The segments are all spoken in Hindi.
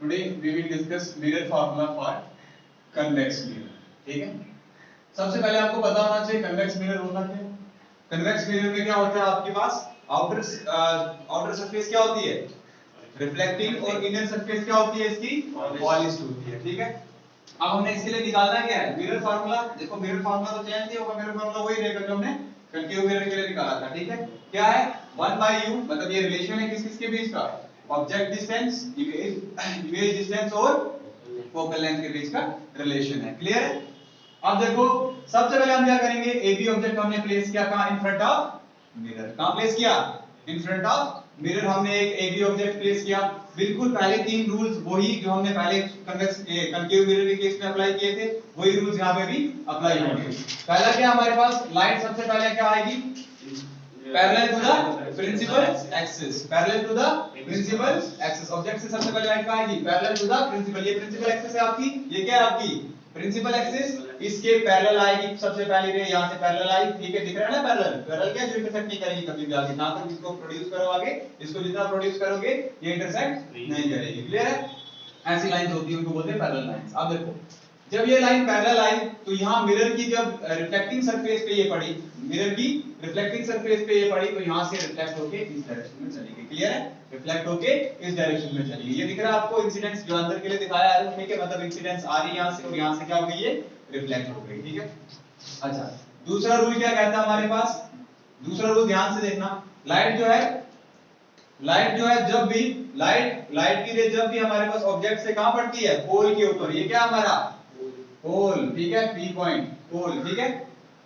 Today we will discuss mirror formula for convex mirror. ठीक है, सबसे पहले आपको पता होना चाहिए convex mirror होता क्या है। convex mirror में क्या होता है, आपके पास outer surface क्या होती है, reflecting, और inner surface क्या होती है, इसकी polished होती है। ठीक है, अब हमने इसके लिए निकालना क्या है, मिरर फार्मूला। देखो मिरर फार्मूला तो चेंज नहीं होगा, मिरर फार्मूला वही रहेगा जो हमने कनकेव मिरर के लिए निकाला था। ठीक है, क्या है, 1/u, मतलब ये रिलेशन है किस किसके बीच का, ऑब्जेक्ट डिस्टेंस, इमेज डिस्टेंस और फोकल लेंथ के बीच का रिलेशन है। क्लियर है। अब देखो सबसे पहले हम क्या करेंगे, AB ऑब्जेक्ट हमने प्लेस किया कहां, इन फ्रंट ऑफ मिरर। कहां प्लेस किया, इन फ्रंट ऑफ मिरर हमने एक AB ऑब्जेक्ट प्लेस किया। बिल्कुल पहले तीन रूल्स वही जो हमने पहले कन्वेक्स कनकेव मिरर के केस में अप्लाई किए थे, वही रूल्स यहां पे भी अप्लाई होंगे। पहला क्या हमारे पास, लाइट सबसे पहले क्या आएगी, parallel to the principal axis, parallel to the principal axis. Object से सबसे पहले लाइट कहां आएगी, पैरेलल टू द प्रिंसिपल। ये प्रिंसिपल एक्सिस है आपकी, ये क्या है आपकी प्रिंसिपल एक्सिस, इसके पैरेलल आएगी सबसे पहली रे, यहां से पैरेलल आई। ठीक है, दिख रहा है ना पैरेलल, पैरेलल क्या, जो इंटरसेक्ट नहीं करेगी कभी भी आगे, जहां तक इसको प्रोड्यूस करोगे, इसको जितना प्रोड्यूस करोगे ये इंटरसेक्ट नहीं करेगी। क्लियर है, ऐसी लाइंस होती है, उनको बोलते हैं पैरेलल लाइंस। अब देखो जब ये लाइन पैरेलल आई तो यहाँ मिरर की जब रिफ्लेक्टिंग सरफेस पे ये पड़ी, मिरर की रिफ्लेक्टिंग सरफेस पे ये पड़ी, तो यहाँ से रिफ्लेक्ट होके इस डायरेक्शन में चली गई। क्लियर है, रिफ्लेक्ट होके इस डायरेक्शन में चली गई। ये दिख रहा है आपको इंसिडेंस जो अंदर के लिए दिखाया है, ठीक है, मतलब इंसिडेंस आ रही है यहाँ से और यहाँ से क्या हो गई, ये रिफ्लेक्ट हो गई। ठीक है, अच्छा दूसरा रूल क्या कहता है हमारे पास, दूसरा रूल ध्यान से देखना, लाइट जो है जब भी लाइट की रे जब भी हमारे पास ऑब्जेक्ट से कहां पड़ती है, पोल के ऊपर, ये क्या हमारा पोल, ठीक है, पी पॉइंट पोल। ठीक है,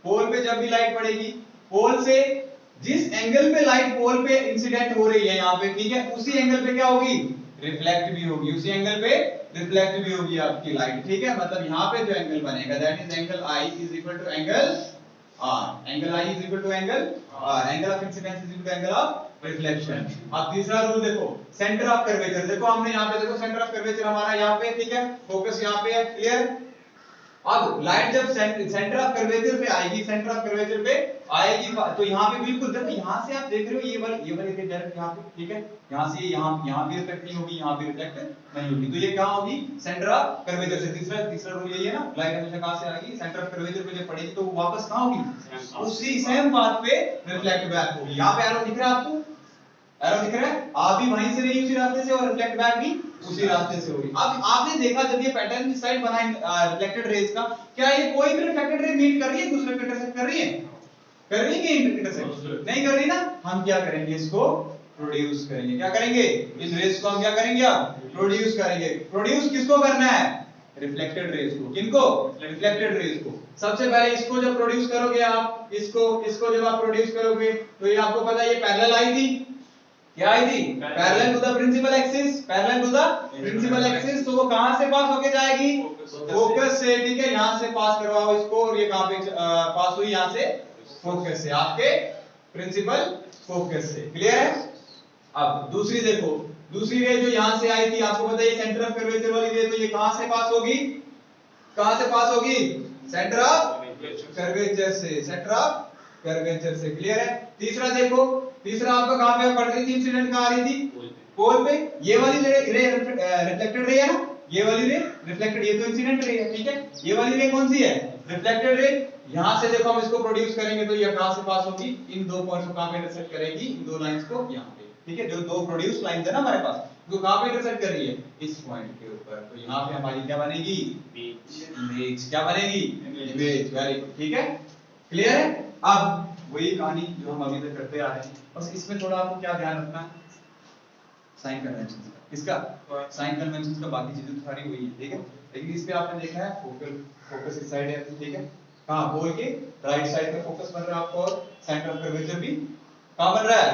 पोल पे जब भी लाइट पड़ेगी, पोल से जिस एंगल पे लाइट पोल पे इंसिडेंट हो रही है यहाँ पे, ठीक है, उसी एंगल पे क्या होगी, रिफ्लेक्ट भी होगी, उसी एंगल पे रिफ्लेक्ट भी होगी आपकी लाइट। ठीक है, मतलब यहाँ पे जो एंगल बनेगा that is angle I is equal to angle R, angle I is equal to angle R, angle of incidence is equal to angle of reflection. अब तीसरा रूल देखो, सेंटर ऑफ कर्वेचर। देखो हमने यहाँ पे देखो सेंटर ऑफ कर्वेचर हमारा यहाँ पे, ठीक है, फोकस यहाँ पे है। क्लियर, अब लाइट जब सेंटर ऑफ कर्वेचर पे आएगी, सेंटर ऑफ कर्वेचर पे आएगी तो यहाँ पे बिल्कुल देखो, यहाँ से आप देख रहे हो ये वाली रे डायरेक्ट यहाँ पे, ठीक है, यहाँ से यहाँ भी रिफ्लेक्ट नहीं होगी, यहाँ भी रिफ्लेक्ट नहीं होगी, तो ये कहाँ होगी, सेंटर ऑफ कर्वेचर से। तीसरा रूल यही है ना, लाइट हमेशा कहाँ से आएगी, सेंटर ऑफ कर्वेचर पे जब पड़ेगी तो वो वापस कहाँ होगी, उसी सेम पाथ पे रिफ्लेक्ट बैक होगी। यहाँ पे एरो दिख रहा है आपको, एरो दिख रहा है, आप भी वहीं से रही उसी रास्ते से और रिफ्लेक्ट बैक भी उसी रास्ते से होगी। अब आपने देखा जब ये पैटर्न इस साइड बना रिफ्लेक्टेड रेज का, क्या ये कोई भी रिफ्लेक्टेड रे मीट कर रही है, दूसरे को इंटरसेक्ट कर रही है, कर रही है कि इंटरसेक्ट नहीं कर रही ना। हम क्या करेंगे, इसको प्रोड्यूस करेंगे। क्या करेंगे, इन रेज को हम क्या करेंगे, अब प्रोड्यूस करेंगे। प्रोड्यूस किसको करना है, रिफ्लेक्टेड रेज को। किनको, रिफ्लेक्टेड रेज को। सबसे पहले इसको जब प्रोड्यूस करोगे आप, इसको जब आप प्रोड्यूस करोगे तो ये आपको पता है ये पैरेलल आई थी, क्या आई थी, parallel to the principal axis, parallel to the principal axis. तो वो कहां से पास होके जाएगी, फोकस से। ठीक है, यहां से पास करवाओ इसको, और ये कहां पे पास हुई, यहां से फोकस से, आपके प्रिंसिपल फोकस से। क्लियर है। अब दूसरी देखो, दूसरी रे जो यहां से आई थी, आपको पता है ये सेंटर ऑफ कर्वेचर वाली रे, तो ये कहां से पास होगी, कहां से पास होगी, सेंटर ऑफ कर्वेचर से, सेंटर ऑफ कर्वेचर से। क्लियर है। तीसरा देखो, तीसरा आपका कहां पे पड़ रही थी, इंसिडेंट कहां आ रही थी, पोल पे। ये वाली रे रिफ्लेक्टेड रे है ना, ये वाली रे रिफ्लेक्टेड, ये तो इंसिडेंट रे है। ठीक है, ये वाली रे कौन सी है, रिफ्लेक्टेड रे। यहां से देखो हम इसको प्रोड्यूस करेंगे तो ये कहां से पास होगी, इन दो पॉइंट्स को कहां पे इंटरसेक्ट करेगी, इन दो लाइंस को यहां पे। ठीक है, जो दो प्रोड्यूस लाइंस है ना हमारे पास, वो कहां पे इंटरसेक्ट कर रही है, इस पॉइंट के ऊपर। तो यहां पे हमारी क्या बनेगी, इमेज। क्या बनेगी, इमेज। Very good. ठीक है, क्लियर है। अब वही कहानी जो हम अभी तक करते आ रहे हैं, बस इसमें थोड़ा आपको क्या ध्यान रखना है, साइन कन्वेंशन का, इसका साइन कन्वेंशन का, बाकी चीजें तो सारी वही है। ठीक है, लेकिन इस पे आपने देखा है फोकस इस साइड है। ठीक है, कहां, पोल के राइट साइड में फोकस बन रहा है आपको, और सेंटर ऑफ कर्वेचर भी कहां बन रहा है,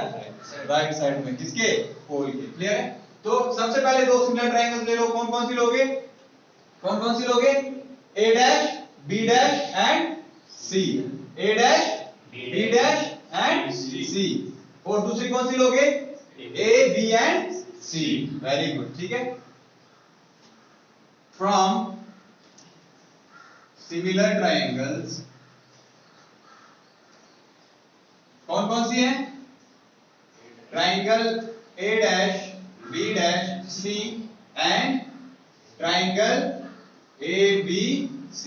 राइट साइड में, किसके, पोल के। क्लियर है। तो सबसे पहले दो सिमिलर ट्रायंगल्स ले लो। कौन कौन सी लोगे, कौन कौन सी लोगे, A dash B dash and C, A dash B dash and C. और दूसरी कौन सी लोगे, A B and C. Very good. ठीक है, फ्रॉम सिमिलर ट्रायंगल्स, कौन कौन सी हैं, triangle A dash B dash C and triangle ABC,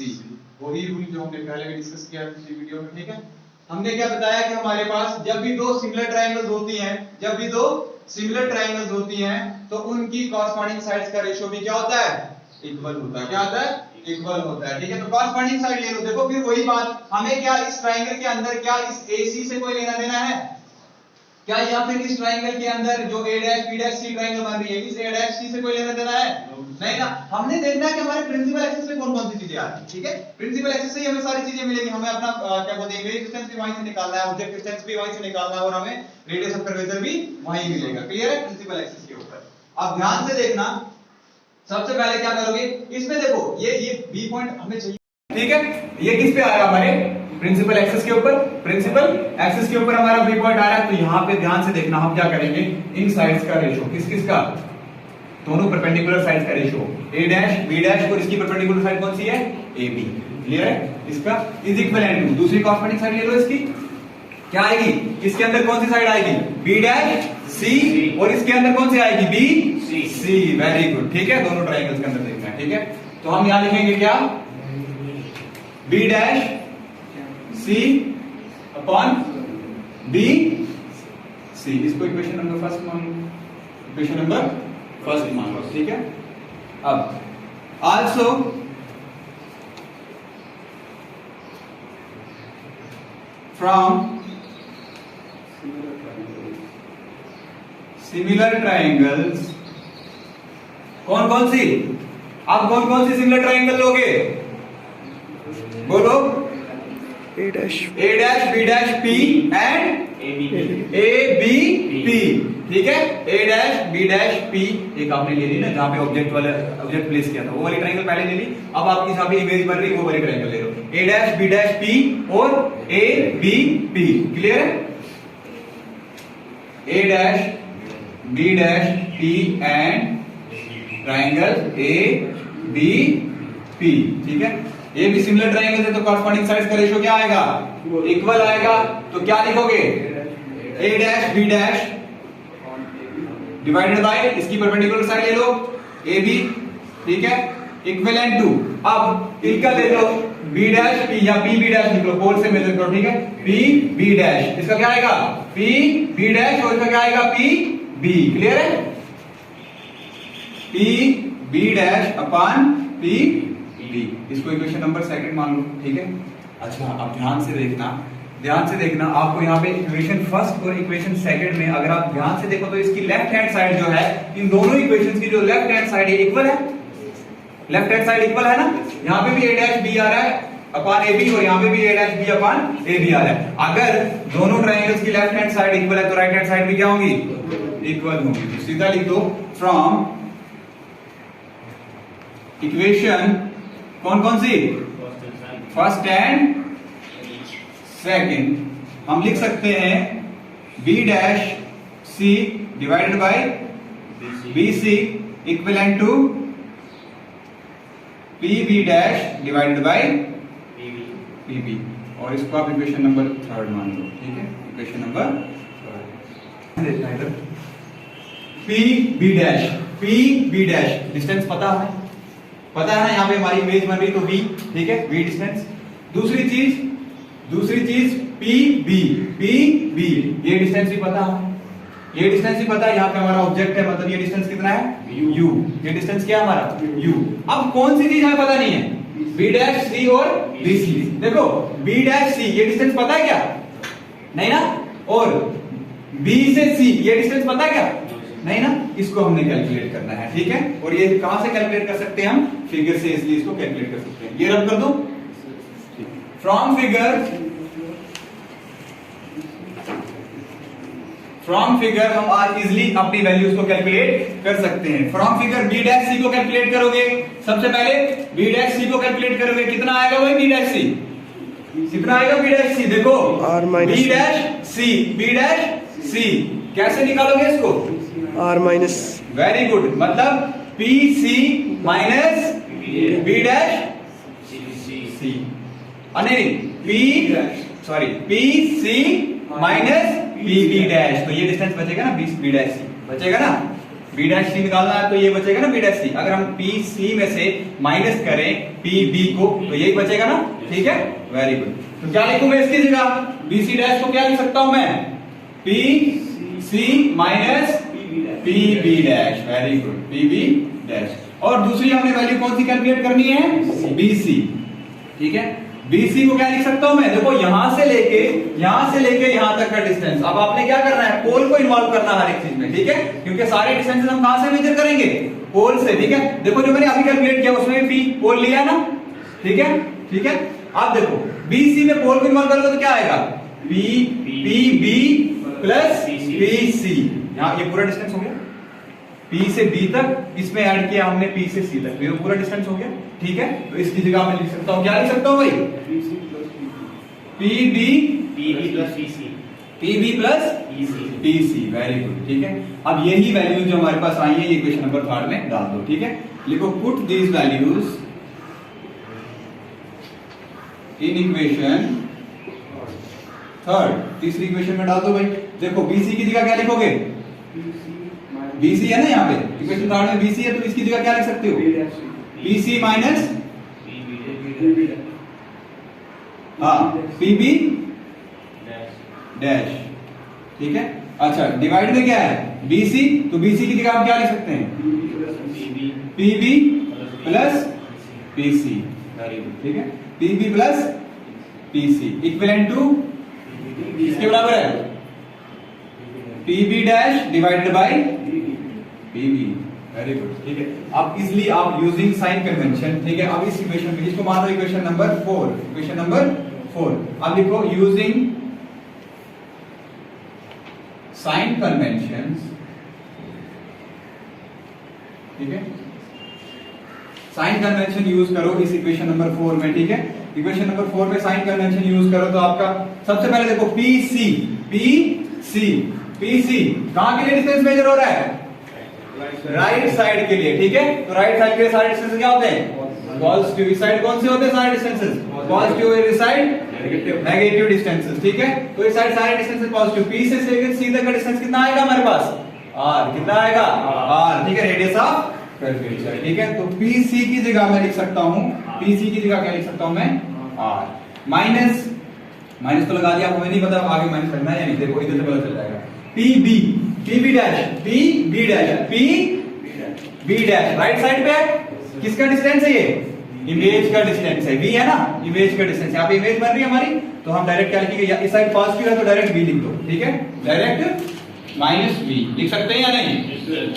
वही रूल जो हमने पहले भी डिस्कस किया पिछली वीडियो में, ठीक है। हमने क्या बताया कि हमारे पास जब भी दो सिमिलर ट्राइंगल्स होती हैं, जब भी दो सिमिलर ट्राइंगल्स होती हैं तो उनकी कॉरस्पॉन्डिंग साइड्स का रेशियो भी क्या होता है, इक्वल होता है। क्या होता है, इक्वल होता है, ठीक है। तो कॉरस्पॉन्डिंग साइड ले लो। देखो फिर वही बात, हमें क्या इस ट्राइंगल के अंदर क्या इस AC से कोई लेना देना है क्या, या फिर इस ट्राइंगल के अंदर जो A', B', C ट्राइंगल बन रही है, इस A', C से कोई लेना देना है नहीं ना। हमने देखना है कि हमारे प्रिंसिपल एक्सिस पे कौन कौन सी चीजें आती हैं, ठीक है। प्रिंसिपल एक्सिस से ही हमें सारी चीजें मिलेंगी। हमें अपना क्या बोलते हैं, इमेज डिस्टेंस भी वहीं से निकालना है, ऑब्जेक्ट डिस्टेंस भी वहीं से निकालना है, और हमें रेडियस ऑफ कर्वेचर भी वहीं मिलेगा। क्लियर है, प्रिंसिपल एक्सिस के ऊपर। अब ध्यान से देखना, सबसे पहले क्या करोगे, इसमें देखो ये बी पॉइंट हमें चाहिए, ठीक है। ये किस पे आएगा, हमारे प्रिंसिपल एक्सिस के ऊपर। प्रिंसिपल एक्सिस के ऊपर हमारा बी पॉइंट आ रहा है, तो यहां पे ध्यान से देखना, हम क्या करेंगे, इन साइड्स का रेशियो, किस का, दोनों परपेंडिकुलर साइड्स का रेशियो, A', B' और इसकी परपेंडिकुलर साइड कौन सी है, AB। क्लियर है, इसका इज इक्विवेलेंट टू, दूसरी कॉरस्पॉन्डिंग साइड ले लो इसकी, क्या आएगी, इसके अंदर कौन सी साइड आएगी, B', और इसके अंदर कौन सी आएगी, BC। वेरी गुड, ठीक है, दोनों ट्रायंगल्स के अंदर देखना है, ठीक है। तो हम यहां लिखेंगे क्या, B', C अपॉन BC। इसको इक्वेशन नंबर फर्स्ट मान लो, इक्वेशन नंबर फर्स्ट मान लो, ठीक है। अब आल्सो फ्रॉम सिमिलर ट्रायंगल्स, कौन कौन सी, आप कौन कौन सी सिमिलर ट्रायंगल लोगे, बोलो, A', B', P and ABP, ठीक है। A', B', P एक आपने ले ली ना, जहां पे ऑब्जेक्ट प्लेस किया था, वो वाली ट्रायंगल पहले ले ली। अब आपकी जहां पे इमेज बन रही है वो वाली ट्रायंगल ले लो, A', B', P और ABP। क्लियर है, A', B', P and triangle ABP, ठीक है। ये भी सिमिलर ट्रायंगल है, तो कॉरस्पॉन्डिंग साइड्स का रेशियो क्या आएगा, इक्वल आएगा। तो क्या लिखोगे, A', B' डिवाइडेड बाय इसकी परपेंडिकुलर साइड ले लो AB, ठीक है, इक्विवेलेंट टू, अब इनका ले लो B', P या P, B' लिख लो, 4 से मेजर करो, ठीक है, P, B', इसका क्या आएगा, P, B' और इसका क्या आएगा, P, B। क्लियर है, P, B' upon P, B। इसको इक्वेशन नंबर सेकंड मान लो, ठीक है। अच्छा, अब ध्यान से देखना, आपको यहाँ पे इक्वेशन फर्स्ट और इक्वेशन सेकंड में अगर आप ध्यान से देखो तो इसकी लेफ्ट हैंड साइड जो है, इन दोनों इक्वेशंस की जो लेफ्ट हैंड साइड है इक्वल है, लेफ्ट हैंड साइड इक्वल है ना। यहाँ पे भी A' B आ रहा है अपॉन AB, और यहाँ पे भी A' B अपॉन AB आ रहा है। अगर दोनों ट्रायंगल्स की लेफ्ट हैंड साइड इक्वल है तो राइट हैंड साइड भी क्या होंगी, इक्वल होंगी। तो सीधा लिख दो, फ्रॉम इक्वेशन कौन कौन सी, फर्स्ट एंड सेकंड, हम लिख सकते हैं B', C divided by BC equivalent to PB' divided by PB, और इसको आप इक्वेशन नंबर थर्ड मान लो, ठीक है, equation number third. PB' distance पता है ना, यहाँ पे हमारी इमेज बन रही तो V, ठीक है, V डिस्टेंस। दूसरी चीज PB, ये डिस्टेंस भी पता है, यहाँ पे हमारा ऑब्जेक्ट है, मतलब ये डिस्टेंस कितना है, U। ये डिस्टेंस क्या है हमारा, U। अब कौन सी चीज हमें पता नहीं है, B', C और BC। देखो B' C ये डिस्टेंस पता है क्या, नहीं ना, और B से C ये डिस्टेंस पता है क्या, नहीं ना, इसको हमने कैलकुलेट करना है, ठीक है। और ये कहां से कैलकुलेट कर सकते हैं हम, फिगर से, इसलिए इसको कैलकुलेट कर सकते हैं। ये रब कर दो, फ्रॉम फिगर हम आज इजिली अपनी वैल्यूज को कैलकुलेट कर सकते हैं। फ्रॉम फिगर B' C को कैलकुलेट करोगे, सबसे पहले B' C को कैलकुलेट करोगे, कितना आएगा भाई B' C, कितना आएगा B' C, देखो B' C कैसे निकालोगे इसको, R-, वेरी गुड, मतलब PC minus B' C, PC minus PB', तो ये डिस्टेंस बचेगा ना, B' C बचेगा ना, बी डैश सी निकालना है तो ये बचेगा ना बी डैश सी। अगर हम पी सी में से माइनस करें पी बी को तो यही बचेगा ना, ठीक है, वेरी गुड। तो क्या लिखूं मैं इसकी जगह, बी सी डैश को क्या लिख सकता हूं मैं, P C minus P B dash, very good, P B dash. और दूसरी हमने वैल्यू कौन सी कैलकुलेट करनी है, बी सी, ठीक है। BC को क्या लिख सकता हूं मैं, देखो यहां से लेके यहां तक का डिस्टेंस। अब आपने क्या करना है, पोल को इन्वॉल्व करना है हर एक चीज में, ठीक है, क्योंकि सारे डिस्टेंसेस हम कहां से मेजर करेंगे, पोल से, ठीक है। देखो जो मैंने अभी कैलकुलेट किया उसमें भी पोल लिया ना, ठीक है, ठीक है। अब देखो BC में पोल को इन्वॉल्व करोगे तो क्या आएगा, PB प्लस PC, यहां ये पूरा डिस्टेंस हो गया, P से B तक, इसमें ऐड किया हमने P से C तक, ये पूरा डिस्टेंस हो गया, ठीक है। तो इसकी जगह मैं लिख सकता हूं, क्या लिख सकता हूं भाई, PB plus PC, very good, ठीक है। अब यही वैल्यू जो हमारे पास आई है ये इक्वेशन नंबर 3 में डाल दो, ठीक है। लिखो put these values in equation 3, तीसरी इक्वेशन में डाल दो भाई। देखो BC की जगह क्या लिखोगे, BC है ना यहाँ पे इक्वेशन 3 में BC है, तो इसकी जगह क्या लिख सकते हो, PC माइनस PB डैश, ठीक है। अच्छा डिवाइड में क्या है BC, तो BC की जगह आप क्या लिख सकते हैं, PB plus PC, very good, ठीक है, PB plus PC equivalent to किसके बराबर है, PB dash divided by PB, very good, ठीक है। अब इजली आप यूजिंग साइन कन्वेंशन, ठीक है। अब इस इक्वेशन में इसको मान लो इक्वेशन नंबर 4, इक्वेशन नंबर 4। अब लिखो यूजिंग साइन कन्वेंशंस, ठीक है, साइन कन्वेंशन यूज करो इस इक्वेशन नंबर 4 में, ठीक है। इक्वेशन नंबर 4 में साइन कन्वेंशन यूज करो तो आपका सबसे पहले देखो PC कहां के लिए डिस्टेंस मेजर हो रहा है, राइट साइड के लिए, ठीक है। तो राइट साइड के लिए सारे डिस्टेंस क्या होते हैं, पॉजिटिव। इस साइड कौन से होते हैं सारे डिस्टेंसेस, पॉजिटिव, इस साइड नेगेटिव डिस्टेंसेस, ठीक है। तो इस साइड सारे डिस्टेंसेस पॉजिटिव। P से लेकर C तक का डिस्टेंस कितना आएगा हमारे पास, R, कितना आएगा R, ठीक है, रेडियस ऑफ कर्वेचर, ठीक है। तो PC की जगह मैं लिख सकता हूं, PC की जगह क्या लिख सकता हूं मैं, R माइनस तो लगा दिया, आपको नहीं पता आगे माइनस करना है या नहीं, देखो इधर से पता चल जाएगा। PB डैश राइट साइड पे किसका डिस्टेंस है, ये इमेज का डिस्टेंस है, V है ना, इमेज का डिस्टेंस। यहाँ पे इमेज बन रही है हमारी, तो हम डायरेक्ट क्या लिखेंगे, इस साइड पॉजिटिव है तो डायरेक्ट V लिख दो, ठीक है, डायरेक्ट माइनस V लिख सकते हैं या नहीं,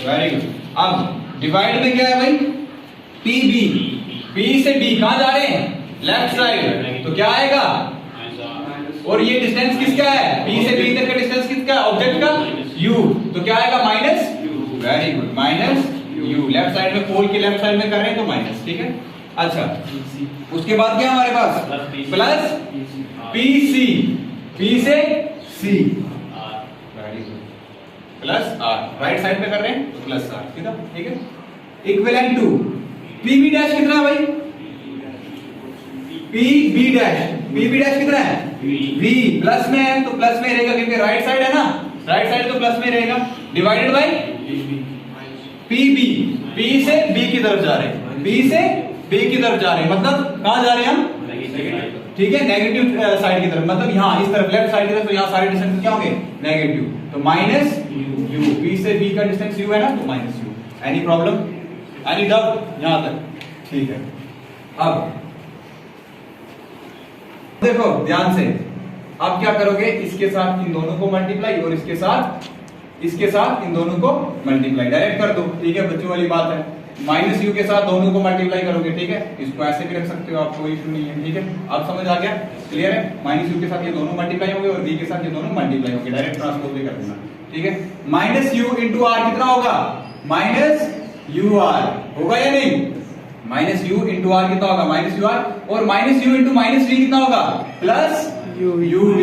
वेरी गुड। अब डिवाइड में क्या है भाई, PB, P से B कहां जा रहे हैं, लेफ्ट साइड, तो क्या आएगा, और ये डिस्टेंस किसका है, P से B तक का डिस्टेंस किसका, ऑब्जेक्ट का, U, तो क्या आएगा minus, very good, minus U। Left side में, पोल के लेफ्ट साइड में कर रहे हैं तो माइनस, ठीक है। अच्छा उसके बाद क्या हमारे पास, प्लस PC, P से C, very good, plus R, right side में कर रहे हैं तो प्लस R, ठीक है। इक्विवेलेंट टू PB डैश कितना है भाई, PB डैश कितना है, V प्लस में है तो प्लस में रहेगा क्योंकि राइट साइड है ना, राइट साइड तो प्लस में रहेगा, डिवाइडेड बाय PB, P से B की तरफ जा रहे हैं, B से B की तरफ जा रहे हैं, मतलब कहां जा रहे हैं हम, ठीक है, नेगेटिव साइड की तरफ, मतलब यहां इस तरफ लेफ्ट साइड की तरफ, तो यहां सारे डिस्टेंस क्या होंगे, नेगेटिव, तो माइनस U, P से B का डिस्टेंस U है ना, तो minus U। Any problem, any doubt यहां तक, ठीक है। अब देखो ध्यान से, आप क्या करोगे, इसके साथ इन दोनों को मल्टीप्लाई और इसके साथ इन दोनों को मल्टीप्लाई डायरेक्ट कर दो, ठीक है, बच्चों वाली बात है। माइनस U के साथ दोनों को मल्टीप्लाई करोगे, ठीक है, इसको ऐसे भी रख सकते हो आप, कोई इशू नहीं है, ठीक है। आप समझ आ गया, क्लियर है। माइनस U के साथ ये दोनों मल्टीप्लाई होंगे और V के साथ ये दोनों मल्टीप्लाई होंगे, डायरेक्ट ट्रांसपोज भी कर देना, ठीक है। माइनस U इंटू R कितना होगा, माइनस UR होगा या नहीं, माइनस U इंटू R कितना होगा, माइनस UR, और minus U into minus V कितना होगा, प्लस UV,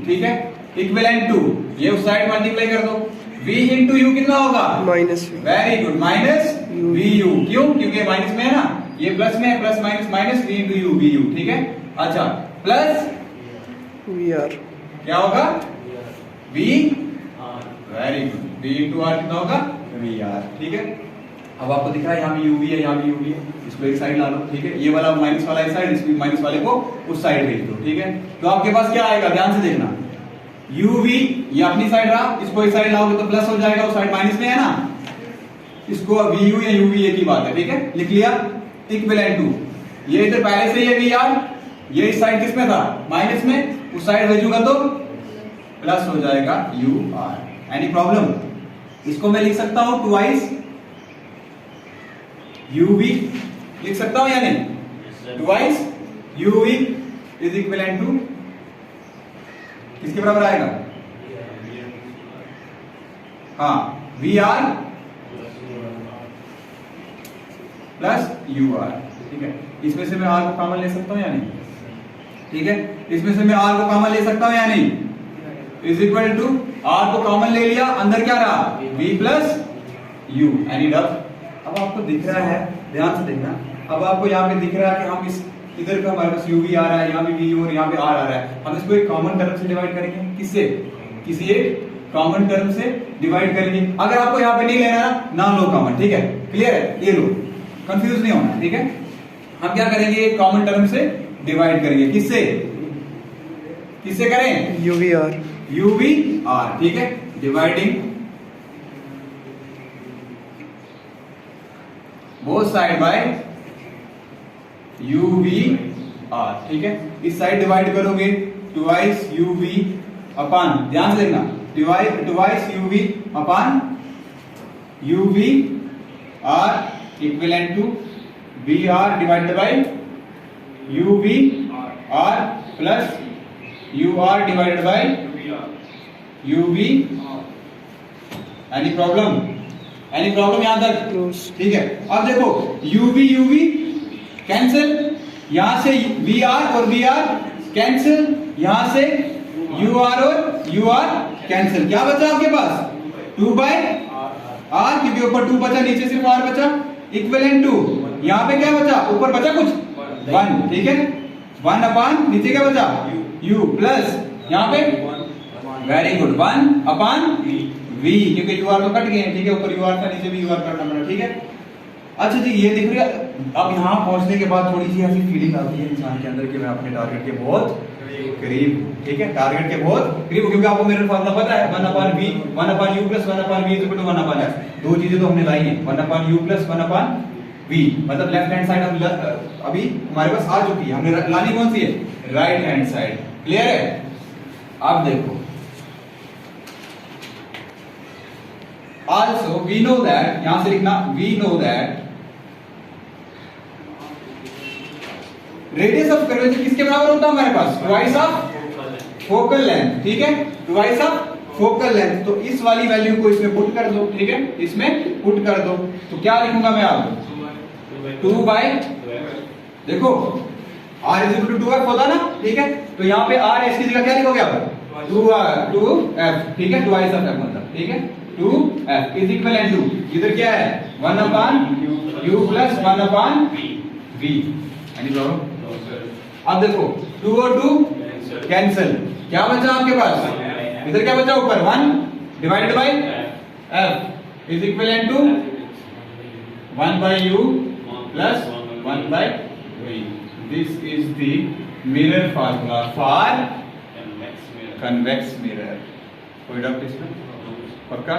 ठीक है। इक्विवेलेंट टू ये उस साइड मल्टीप्लाई कर दो, V इंटू U कितना होगा, minus, very good, minus VU, क्यों, क्योंकि माइनस में है ना, ये प्लस में है, plus minus minus, V into U, VU, ठीक है। अच्छा प्लस VR क्या होगा, V, very good, V into R कितना होगा, वी आर, ठीक है। अब आपको दिख रहा है यहाँ भी यूवी है, यहाँ भी यूवी है, इसको एक साइड ला लो, ठीक है। ये वाला माइनस वाला इस साइड, इसको माइनस वाले को उस साइड भेज दो, ठीक है। तो आपके पास क्या आएगा, ध्यान से देखना, यूवी ये अपनी साइड रहा, इसको इस साइड लाओगे तो प्लस हो जाएगा, उस साइड माइनस में है ना, इसको वी यू या यूवी एक ही बात है, ठीक है। लिख लिया, इक्विवेलेंट टू, ये इधर पहले से ही है वी आर, ये इस साइड किस में था, माइनस में, उस साइड भेजूंगा तो प्लस हो जाएगा यू आर। Any problem? इसको मैं लिख सकता हूं ट्वाइस यूवी, लिख सकता हूं या नहीं? Twice UV is equivalent to किसके बराबर आएगा? हाँ, V R plus U R, ठीक है। इसमें से मैं आर को कॉमन ले सकता हूं या नहीं? ठीक है, इसमें से मैं आर को कॉमन ले सकता हूं या नहीं? इज इक्वल टू, आर को कॉमन ले लिया, अंदर क्या रहा, v plus you. Any doubt? अब आपको दिख रहा है, ध्यान से देखना, अब आपको यहाँ पे दिख रहा है कि हम इस इधर का हमारे पास यूवी आ रहा है, यहाँ पे वी और यहाँ पे आर आ रहा है, हम इसको एक कॉमन टर्म से डिवाइड करेंगे, किससे? किसी एक कॉमन टर्म से डिवाइड करेंगे। अगर आपको यहाँ पे नहीं लेना ना लो कॉमन, ठीक है, क्लियर है, ये लो, कंफ्यूज नहीं होना, ठीक है। हम क्या करेंगे, एक कॉमन टर्म से डिवाइड करेंगे, किससे? किससे करें? यूवी आर, यूवी आर, ठीक है। Dividing both side by UV R, ठीक है। इस साइड डिवाइड करोगे ट्वाइस यूवी अपॉन, ध्यान से देखना, twice UV upon UV R equivalent to V R divided by UV R plus U R divided by UV. Any problem? Any problem यहां तक? ठीक है। अब देखो, यूवी यूवी कैंसिल, यहां से वी आर और वी आर कैंसिल, यहां से यू आर और यू आर कैंसिल, क्या बचा आपके पास? 2 बाय आर, क्योंकि ऊपर 2 बचा, नीचे सिर्फ आर बचा, इक्विवेलेंट टू, यहां पे क्या बचा, ऊपर बचा कुछ 1, ठीक है, 1 अपॉन नीचे क्या बचा, u प्लस यहां पे वेरी गुड 1 अपॉन v, क्योंकि u r तो कट गए हैं, ठीक है, ऊपर u r था, नीचे भी u r करना पड़ा, ठीक है। अच्छा जी, ये दिख रही है। अब यहाँ पहुंचने के बाद थोड़ी सी ऐसी फीलिंग आती है इंसान के अंदर कि मैं अपने टारगेट के बहुत करीब हूं, ठीक है, टारगेट के बहुत करीब हूं, क्योंकि आपको मेरा फार्मूला पता है, 1 upon v, 1 upon u plus 1 upon v is equal to 1 upon f। दो चीजें तो हमने लाई हैं, 1 upon u plus 1 upon v, मतलब लेफ्ट हैंड साइड हम अभी हमारे पास आ चुकी है, हमने लानी कौन सी है, राइट हैंड साइड, क्लियर है। अब देखो, also we know that, यहां से लिखना, we know that radius of curvature किसके बराबर होता है हमारे पास, ट्वाइस ऑफ फोकल लेंथ, ठीक है, ट्वाइस ऑफ फोकल लेंथ। तो इस वाली वैल्यू को इसमें पुट कर दो, ठीक है, इसमें पुट कर दो, तो क्या लिखूंगा मैं अब 2 बाय, देखो r is equal to 2f होता ना, ठीक है, तो यहाँ पे r इसकी जगह क्या लिखोगे आप, 2f, ठीक है, ट्वाइस ऑफ f मतलब, ठीक है, 2f इज इक्वल टू, इधर क्या है 1 upon u plus 1 upon v। Any problem? अब देखो 2 और 2 कैंसिल, क्या बचा आपके पास, इधर क्या बचा, ऊपर 1 divided by f is equal to 1 by u plus 1 by v। This is the mirror formula for convex mirror. कोई डाउट इसमें? पक्का?